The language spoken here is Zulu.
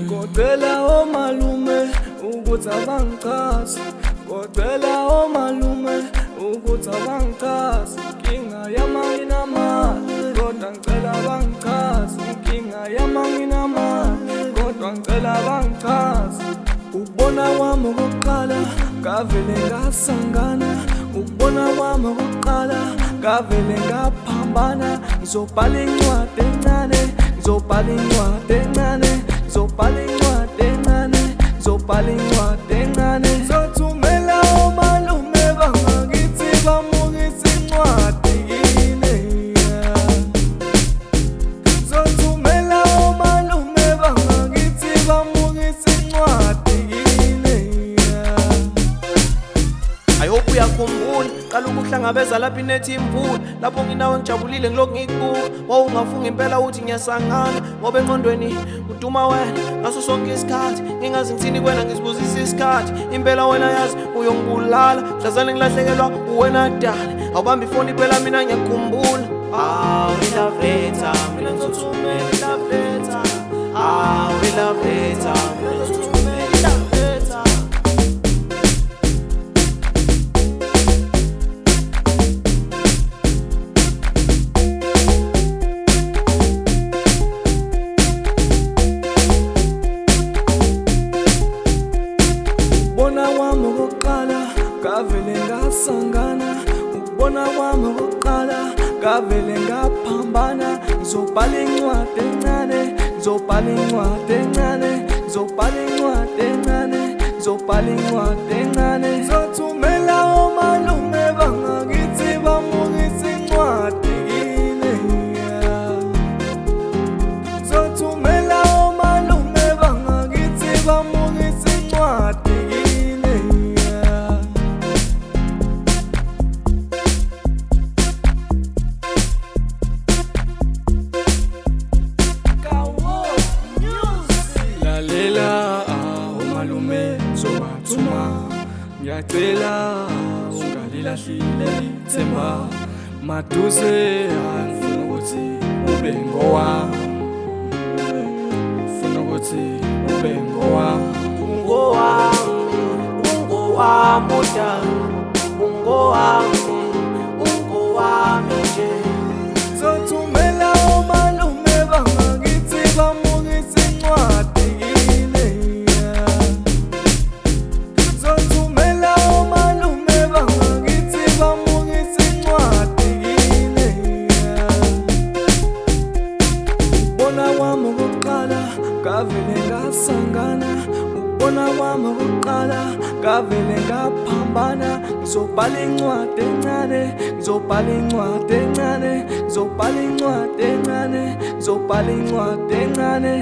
Kodela omalume ukuthi abangichaze, kodela omalume ukuthi abangichaze. Inkinga yamanginamali kodwa ngicela abangichaze, inkinga yamanginamali kodwa ngicela abangichaze. Ukubona kwami okokuqala ngavele ngasangana, ukubona kwami okokuqala ngavele ngaphambana. Ngizobhala incwadi encane, ngizobhala incwadi encane, ngizobhala incwadi encane, ngizobhala incwadi encane. Ngizothumela omalume bangakithi bamukise incwadi kini. Ngizothumela omalume bangakithi bamukise incwadi kini. I hope uyakhumbula qala ukuhlangabeza lapho inethi imvula, lapho nginawe ngijabulile ngilokhu ngikubuka. Wawungafunga impela uthi ngiyasangana, ngoba engqondweni uduma wena ngaso sonke isikhathi. Ngingazi ngithini kwena ngizibuzisa isikhathi, impela wena yazi uyongibulala. Mhlazane ngilahlekelwa uwena dala, awubambi ifoni phela mina ngiyakhumbula. We love later, mina ngizothumela i-love letter. We love later, mina ngizothumela i-love letter. Ukubona kwami okokuqala ngavele ngasangana, ukubona kwami okokuqala ngavele ngaphambana. Ngizobhala incwadi encane, ngizobhala incwadi encane, ngizobhala incwadi encane, ngizobhala incwadi encane. Ngizothumela omalume bangakithi bamukise incwadi kini. Ngizothumela omalume bangakithi bamukise incwadi kini. Lalela umalume zobathuma, ngiyacela ungalilahlile ithemba. Maduze ngifuna ukuthi ube ngowami, ngifuna ukuthi ube ngowami. Ungowami, ungowami odala, ungowami, ungowami nje. Ngizothumela omalume bangakithi bamukise incwadi kini. Ngizothumela omalume bangakithi bamukise incwadi kini. Ukubona kwami okokuqala ngavele ngasangana, ukubona kwami okokuqala ngavele ngaphambana. Ngizobhala incwadi encane, ngizobhala incwadi encane, ngizobhala incwadi encane, ngizobhala incwadi encane.